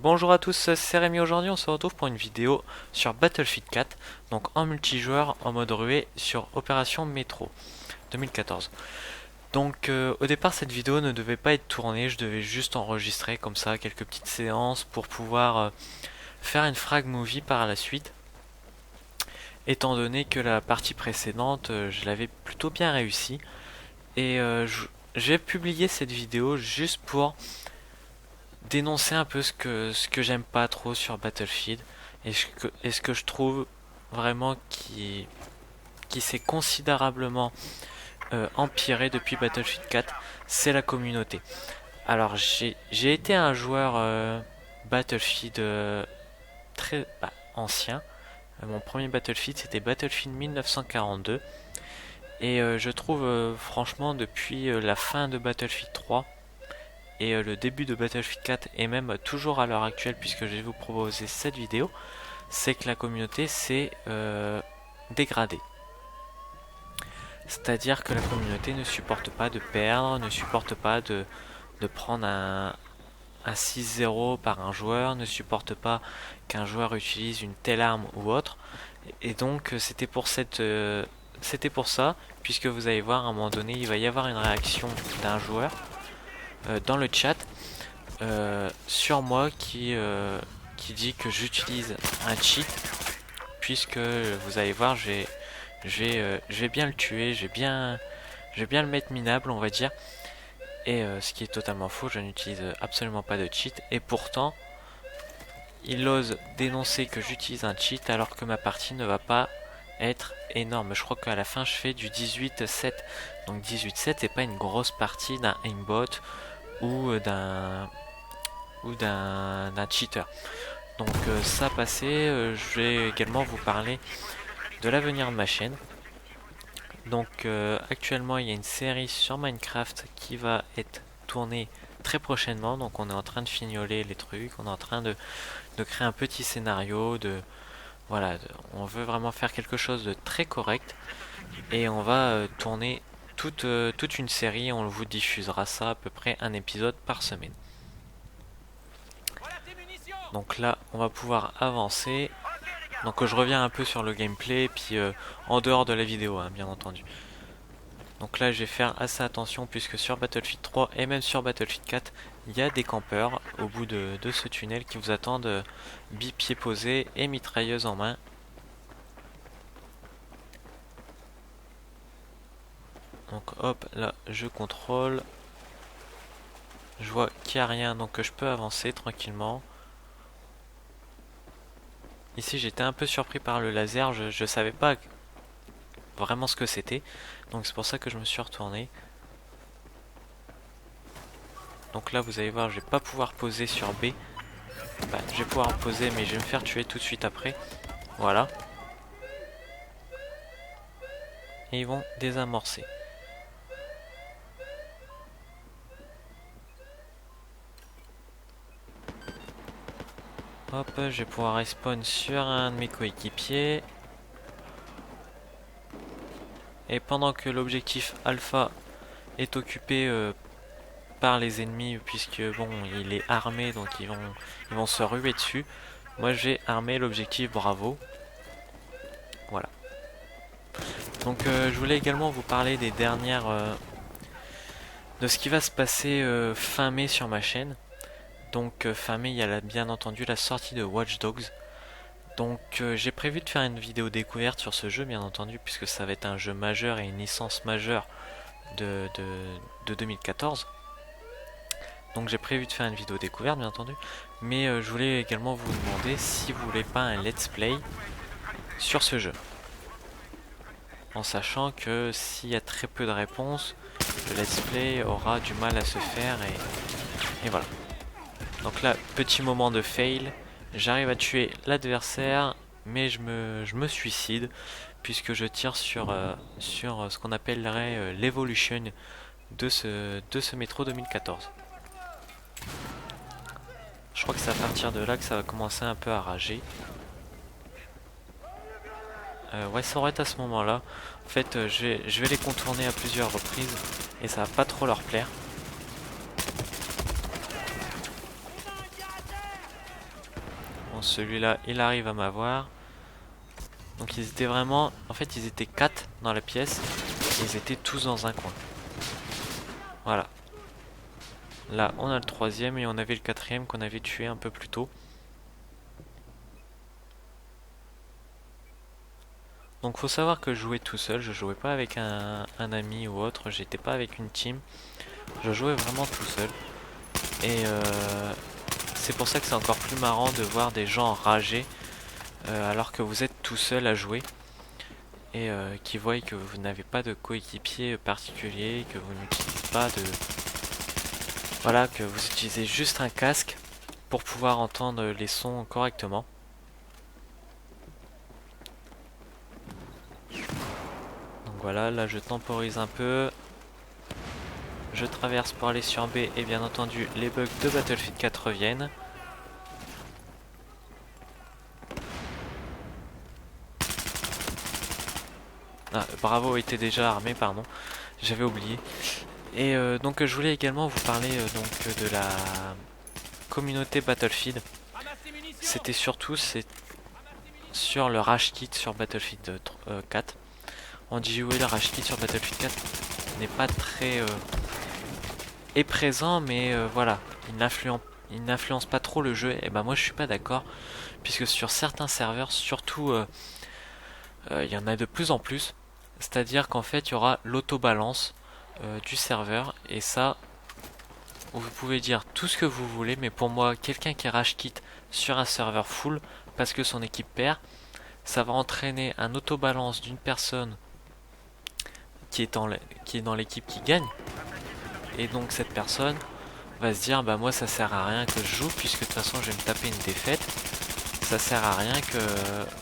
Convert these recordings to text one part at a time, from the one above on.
Donc bonjour à tous, c'est Rémi. Aujourd'hui on se retrouve pour une vidéo sur Battlefield 4, donc en multijoueur en mode ruée sur Opération Métro 2014. Donc au départ cette vidéo ne devait pas être tournée, je devais juste enregistrer comme ça quelques petites séances pour pouvoir faire une frag movie par la suite. Étant donné que la partie précédente je l'avais plutôt bien réussi et j'ai publié cette vidéo juste pour dénoncer un peu ce que j'aime pas trop sur Battlefield et ce que je trouve vraiment qui s'est considérablement empiré depuis Battlefield 4, c'est la communauté. Alors j'ai été un joueur Battlefield très ancien. Mon premier Battlefield c'était Battlefield 1942 et je trouve franchement depuis la fin de Battlefield 3 et le début de Battlefield 4 et même toujours à l'heure actuelle puisque je vais vous proposer cette vidéo, c'est que la communauté s'est dégradée. C'est-à-dire que la communauté ne supporte pas de perdre, ne supporte pas de prendre un 6-0 par un joueur, ne supporte pas qu'un joueur utilise une telle arme ou autre. Et donc c'était pour ça, puisque vous allez voir à un moment donné, il va y avoir une réaction d'un joueur dans le chat sur moi qui dit que j'utilise un cheat, puisque vous allez voir, je vais bien le tuer, je vais bien le mettre minable, on va dire. Et ce qui est totalement faux, je n'utilise absolument pas de cheat. Et pourtant, il ose dénoncer que j'utilise un cheat alors que ma partie ne va pas être énorme. Je crois qu'à la fin, je fais du 18-7. Donc 18-7, c'est pas une grosse partie d'un aimbot ou d'un cheater. Donc ça passé, je vais également vous parler de l'avenir de ma chaîne. Donc actuellement il y a une série sur Minecraft qui va être tournée très prochainement. Donc on est en train de fignoler les trucs, on est en train de créer un petit scénario, voilà, on veut vraiment faire quelque chose de très correct. Et on va tourner toute une série, on vous diffusera ça à peu près un épisode par semaine. Donc là on va pouvoir avancer. Donc je reviens un peu sur le gameplay, puis en dehors de la vidéo, hein, bien entendu. Donc là je vais faire assez attention puisque sur Battlefield 3 et même sur Battlefield 4, il y a des campeurs au bout de ce tunnel qui vous attendent bipied posé et mitrailleuse en main. Donc hop, là je contrôle. Je vois qu'il n'y a rien, donc je peux avancer tranquillement. Ici j'étais un peu surpris par le laser, je savais pas vraiment ce que c'était. Donc c'est pour ça que je me suis retourné. Donc là vous allez voir, je vais pas pouvoir poser sur B. Je vais pouvoir poser mais je vais me faire tuer tout de suite après. Voilà. Et ils vont désamorcer. Hop, je vais pouvoir respawn sur un de mes coéquipiers. Et pendant que l'objectif alpha est occupé par les ennemis, puisque bon, il est armé, donc ils vont se ruer dessus. Moi, j'ai armé l'objectif Bravo. Voilà. Donc, je voulais également vous parler des dernières, de ce qui va se passer fin mai sur ma chaîne. Donc, fin mai, il y a bien entendu la sortie de Watch Dogs. Donc j'ai prévu de faire une vidéo découverte sur ce jeu bien entendu puisque ça va être un jeu majeur et une licence majeure de 2014. Donc j'ai prévu de faire une vidéo découverte bien entendu. Mais je voulais également vous demander si vous voulez pas un let's play sur ce jeu. En sachant que s'il y a très peu de réponses, le let's play aura du mal à se faire et voilà. Donc là, petit moment de fail. J'arrive à tuer l'adversaire, mais je me suicide, puisque je tire sur ce qu'on appellerait l'évolution de ce métro 2014. Je crois que c'est à partir de là que ça va commencer un peu à rager. Ouais, ça aurait été à ce moment-là. En fait, je vais les contourner à plusieurs reprises, et ça va pas trop leur plaire. Bon, celui-là, il arrive à m'avoir. Donc ils étaient vraiment... En fait, ils étaient 4 dans la pièce. Et ils étaient tous dans un coin. Voilà. Là, on a le troisième et on avait le quatrième qu'on avait tué un peu plus tôt. Donc faut savoir que je jouais tout seul, je jouais pas avec un ami ou autre, j'étais pas avec une team. Je jouais vraiment tout seul. Et c'est pour ça que c'est encore plus marrant de voir des gens rager alors que vous êtes tout seul à jouer. Et qui voient que vous n'avez pas de coéquipier particulier, que vous n'utilisez pas de... Voilà, que vous utilisez juste un casque pour pouvoir entendre les sons correctement. Donc voilà, là je temporise un peu. Je traverse pour aller sur B et bien entendu les bugs de Battlefield 4 reviennent. Ah, Bravo était déjà armé, pardon, j'avais oublié. Et donc je voulais également vous parler donc de la communauté Battlefield. C'était surtout sur le Rage Kit sur Battlefield 4. On dit jouer le Rage Kit sur Battlefield 4 n'est pas très est présent, mais voilà, il n'influence pas trop le jeu. Et ben moi je suis pas d'accord, puisque sur certains serveurs, surtout il y en a de plus en plus. C'est-à-dire qu'en fait il y aura l'autobalance du serveur, et ça vous pouvez dire tout ce que vous voulez, mais pour moi quelqu'un qui rage quitte sur un serveur full parce que son équipe perd, ça va entraîner un autobalance d'une personne qui est dans l'équipe qui gagne, et donc cette personne va se dire bah moi ça sert à rien que je joue, puisque de toute façon je vais me taper une défaite, ça sert à rien que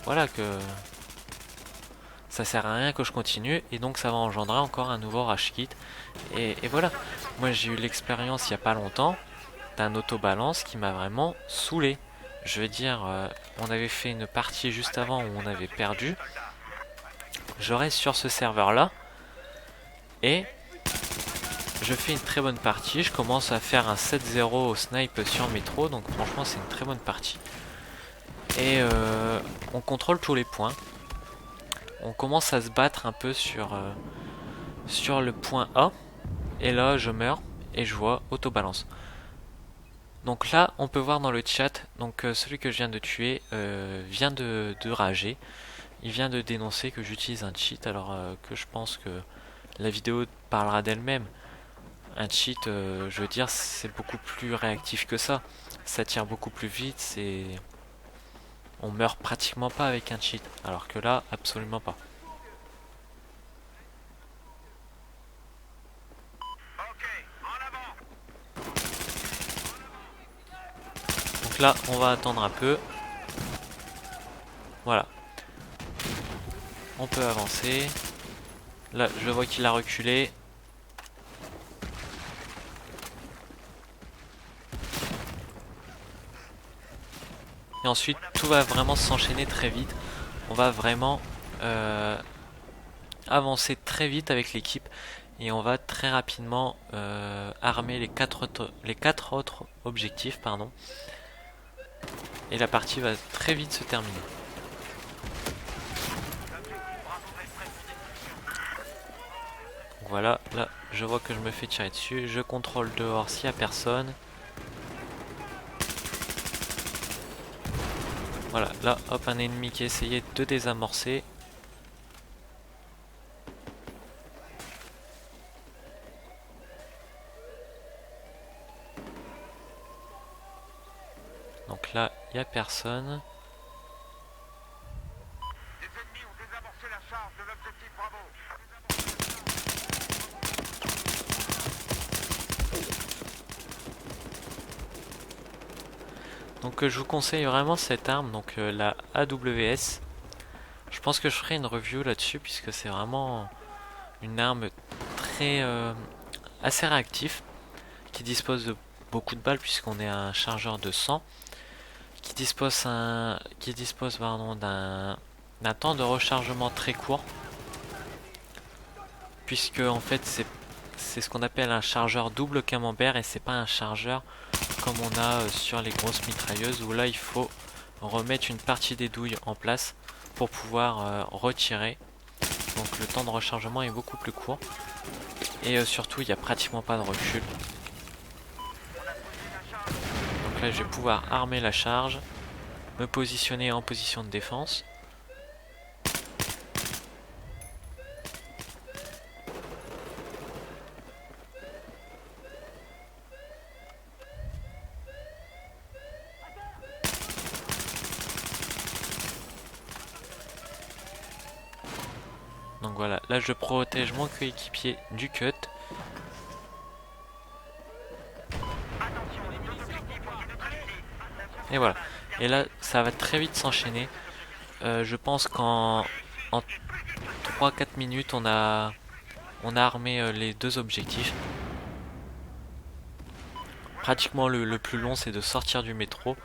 voilà que ça sert à rien que je continue, et donc ça va engendrer encore un nouveau rage kit. Et voilà, moi j'ai eu l'expérience il n'y a pas longtemps d'un autobalance qui m'a vraiment saoulé. Je veux dire, on avait fait une partie juste avant où on avait perdu. Je reste sur ce serveur là et je fais une très bonne partie. Je commence à faire un 7-0 au snipe sur métro, donc franchement c'est une très bonne partie. Et on contrôle tous les points. On commence à se battre un peu sur le point A. Et là je meurs et je vois autobalance. Donc là on peut voir dans le chat, donc celui que je viens de tuer vient de rager. Il vient de dénoncer que j'utilise un cheat, alors que je pense que la vidéo parlera d'elle-même. Un cheat, je veux dire, c'est beaucoup plus réactif que ça. Ça tire beaucoup plus vite, on meurt pratiquement pas avec un cheat, alors que là, absolument pas. Donc là, on va attendre un peu. Voilà. On peut avancer. Là, je vois qu'il a reculé. Et ensuite, tout va vraiment s'enchaîner très vite. On va vraiment avancer très vite avec l'équipe. Et on va très rapidement armer les quatre autres objectifs, pardon. Et la partie va très vite se terminer. Donc voilà, là je vois que je me fais tirer dessus. Je contrôle dehors s'il n'y a personne. Voilà, là hop, un ennemi qui essayait de désamorcer. Donc là, il n'y a personne. Les ennemis ont désamorcé la charge de l'objectif Bravo. Donc je vous conseille vraiment cette arme, donc la AWS. Je pense que je ferai une review là-dessus, puisque c'est vraiment une arme très assez réactive, qui dispose de beaucoup de balles, puisqu'on est un chargeur de 100, qui dispose d'un temps de rechargement très court, puisque en fait c'est ce qu'on appelle un chargeur double camembert, et c'est pas un chargeur comme on a sur les grosses mitrailleuses, où là il faut remettre une partie des douilles en place pour pouvoir retirer. Donc le temps de rechargement est beaucoup plus court. Et surtout, il n'y a pratiquement pas de recul. Donc là, je vais pouvoir armer la charge, me positionner en position de défense. Donc voilà, là je protège mon coéquipier du cut. Et voilà. Et là, ça va très vite s'enchaîner. Je pense qu'en 3-4 minutes, on a armé les deux objectifs. Pratiquement le plus long, c'est de sortir du métro.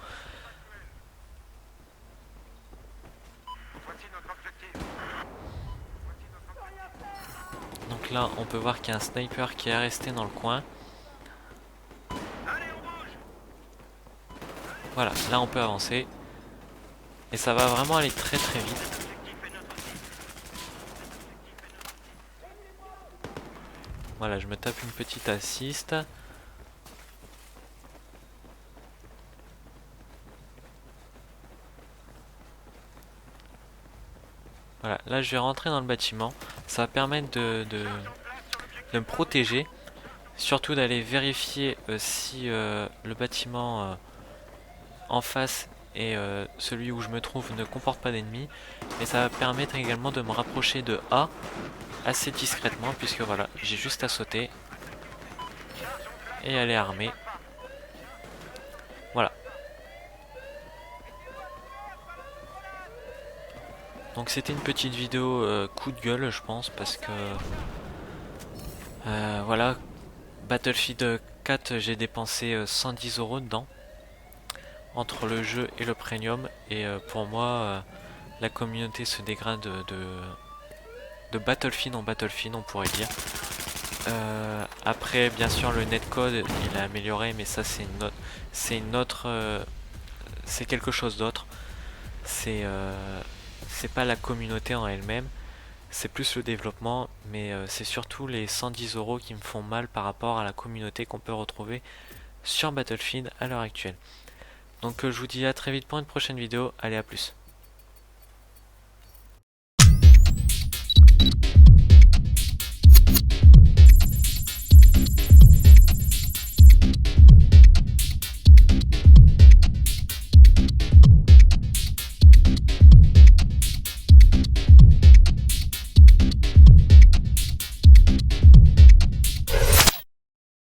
Donc là, on peut voir qu'il y a un sniper qui est resté dans le coin. Voilà, là on peut avancer. Et ça va vraiment aller très très vite. Voilà, je me tape une petite assist. Voilà, là je vais rentrer dans le bâtiment. Ça va permettre de me protéger. Surtout d'aller vérifier si le bâtiment en face et celui où je me trouve ne comporte pas d'ennemis. Et ça va permettre également de me rapprocher de A assez discrètement, puisque voilà, j'ai juste à sauter et aller armer. Voilà. Donc c'était une petite vidéo coup de gueule, je pense, parce que voilà, Battlefield 4, j'ai dépensé 110 € dedans entre le jeu et le premium, et pour moi la communauté se dégrade de Battlefield en Battlefield, on pourrait dire. Après, bien sûr, le netcode il a amélioré, mais ça c'est une autre, c'est quelque chose d'autre. C'est pas la communauté en elle-même, c'est plus le développement, mais c'est surtout les 110 € qui me font mal par rapport à la communauté qu'on peut retrouver sur Battlefield à l'heure actuelle. Donc je vous dis à très vite pour une prochaine vidéo, allez à plus.